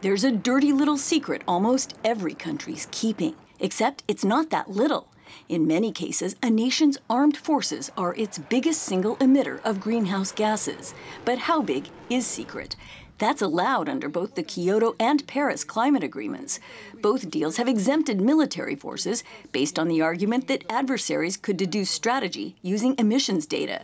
There's a dirty little secret almost every country's keeping, except it's not that little. In many cases, a nation's armed forces are its biggest single emitter of greenhouse gases. But how big is secret? That's allowed under both the Kyoto and Paris climate agreements. Both deals have exempted military forces based on the argument that adversaries could deduce strategy using emissions data.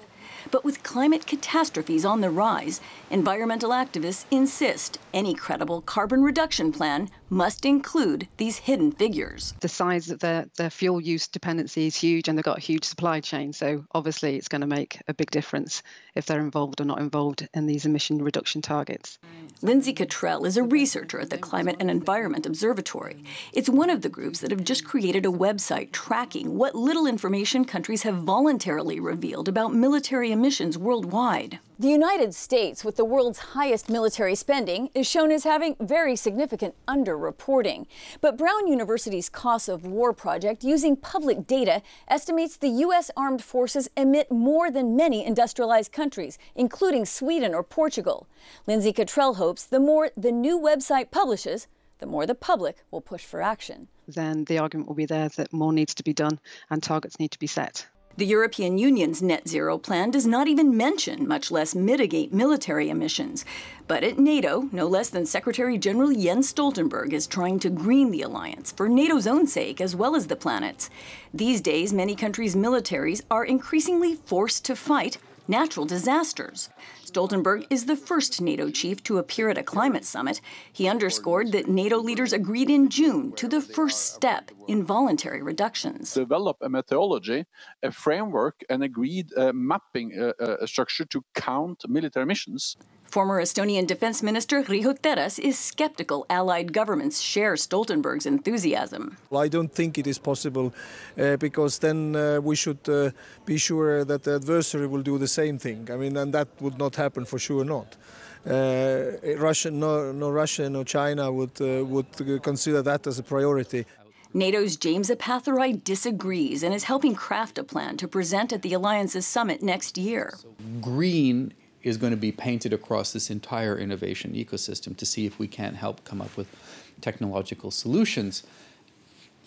But with climate catastrophes on the rise, environmental activists insist any credible carbon reduction plan must include these hidden figures. The size of their fuel use dependency is huge, and they've got a huge supply chain. So obviously it's going to make a big difference if they're involved or not involved in these emission reduction targets. Lindsay Cottrell is a researcher at the Climate and Environment Observatory. It's one of the groups that have just created a website tracking what little information countries have voluntarily revealed about military emissions worldwide. The United States, with the world's highest military spending, is shown as having very significant underreporting. But Brown University's Costs of War project, using public data, estimates the U.S. armed forces emit more than many industrialized countries, including Sweden or Portugal. Lindsay Cottrell hopes the more the new website publishes, the more the public will push for action. Then the argument will be there that more needs to be done and targets need to be set. The European Union's net zero plan does not even mention, much less mitigate, military emissions. But at NATO, no less than Secretary General Jens Stoltenberg is trying to green the alliance for NATO's own sake as well as the planet's. These days, many countries' militaries are increasingly forced to fight natural disasters. Stoltenberg is the first NATO chief to appear at a climate summit. He underscored that NATO leaders agreed in June to the first step in voluntary reductions. Develop a methodology, a framework, an agreed mapping structure to count military emissions. Former Estonian Defense Minister Riho Teras is skeptical allied governments share Stoltenberg's enthusiasm. Well, I don't think it is possible because then we should be sure that the adversary will do the same thing. I mean, and that would not happen for sure not. Russia, no Russia, no China would consider that as a priority. NATO's James Apatherai disagrees and is helping craft a plan to present at the alliance's summit next year. Green is going to be painted across this entire innovation ecosystem to see if we can't help come up with technological solutions.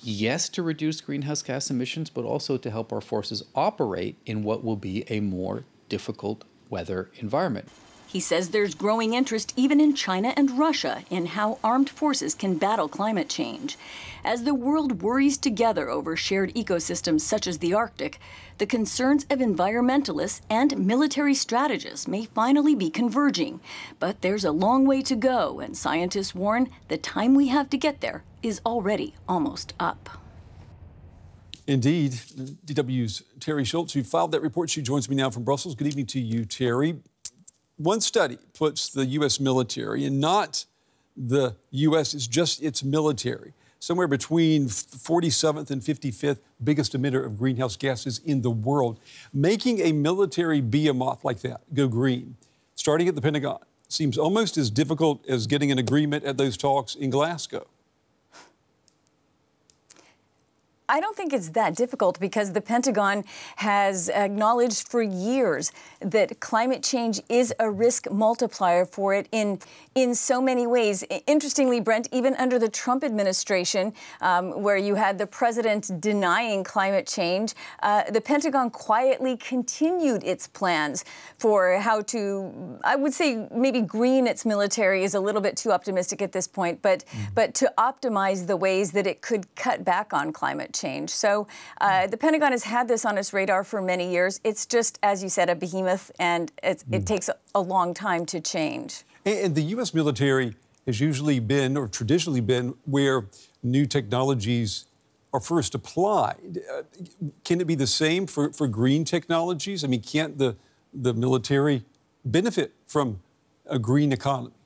Yes, to reduce greenhouse gas emissions, but also to help our forces operate in what will be a more difficult weather environment. He says there's growing interest even in China and Russia in how armed forces can battle climate change. As the world worries together over shared ecosystems such as the Arctic, the concerns of environmentalists and military strategists may finally be converging. But there's a long way to go, and scientists warn the time we have to get there is already almost up. Indeed. DW's Teri Schultz, who filed that report, she joins me now from Brussels. Good evening to you, Teri. One study puts the U.S. military, and not the U.S., it's just its military, somewhere between 47th and 55th biggest emitter of greenhouse gases in the world. Making a military behemoth like that go green, starting at the Pentagon, seems almost as difficult as getting an agreement at those talks in Glasgow. I don't think it's that difficult because the Pentagon has acknowledged for years that climate change is a risk multiplier for it in so many ways. Interestingly, Brent, even under the Trump administration, where you had the president denying climate change, the Pentagon quietly continued its plans for how to, I would say maybe green its military is a little bit too optimistic at this point, but to optimize the ways that it could cut back on climate change. So the Pentagon has had this on its radar for many years. It's just, as you said, a behemoth, and it takes a long time to change. And the U.S. military has usually been, or traditionally been, where new technologies are first applied. Can it be the same for green technologies? I mean, can't the military benefit from a green economy?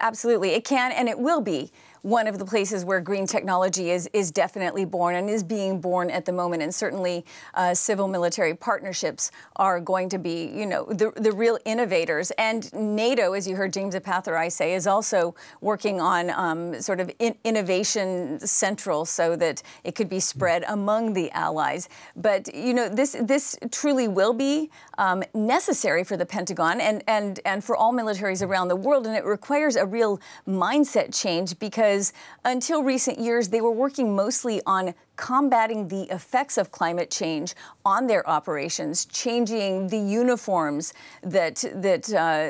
Absolutely. It can, and it will be one of the places where green technology is definitely born and is being born at the moment. And certainly civil-military partnerships are going to be, you know, the real innovators. And NATO, as you heard James Apatherai say, is also working on sort of innovation central so that it could be spread among the allies. But, you know, this truly will be necessary for the Pentagon and for all militaries around the world. And it requires a a real mindset change, because until recent years, they were working mostly on combating the effects of climate change on their operations, changing the uniforms that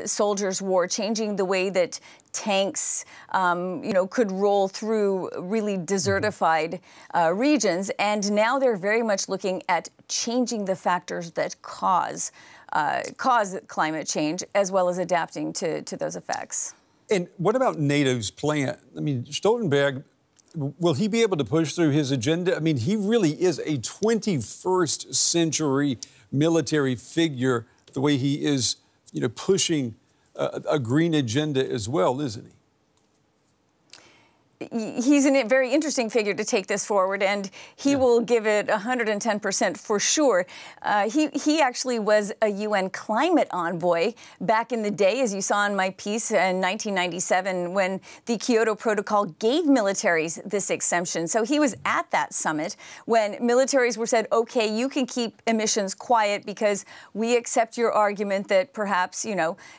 soldiers wore, changing the way that tanks, could roll through really desertified regions. And now they're very much looking at changing the factors that cause climate change, as well as adapting to those effects. And what about NATO's plan? I mean, Stoltenberg, will he be able to push through his agenda? I mean, he really is a 21st century military figure, the way he is, pushing a green agenda as well, isn't he? He's a very interesting figure to take this forward, and he will give it 110% for sure. He actually was a UN climate envoy back in the day, as you saw in my piece in 1997, when the Kyoto Protocol gave militaries this exemption. So he was at that summit when militaries were said, okay, you can keep emissions quiet because we accept your argument that perhaps,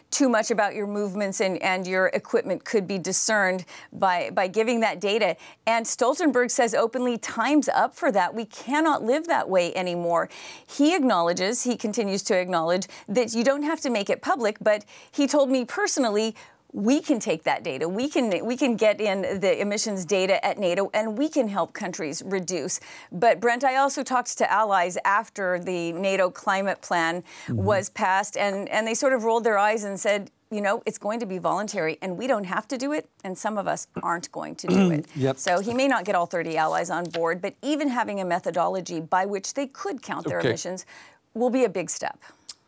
too much about your movements and your equipment could be discerned by giving that data. And Stoltenberg says openly, time's up for that. We cannot live that way anymore. He continues to acknowledge that you don't have to make it public, but he told me personally, we can take that data. We can get in the emissions data at NATO, and we can help countries reduce. But Brent, I also talked to allies after the NATO climate plan was passed, and they sort of rolled their eyes and said, it's going to be voluntary, and we don't have to do it, and some of us aren't going to do it. Yep. So he may not get all 30 allies on board, but even having a methodology by which they could count their emissions will be a big step.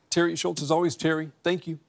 Teri Schultz, as always, Teri, thank you.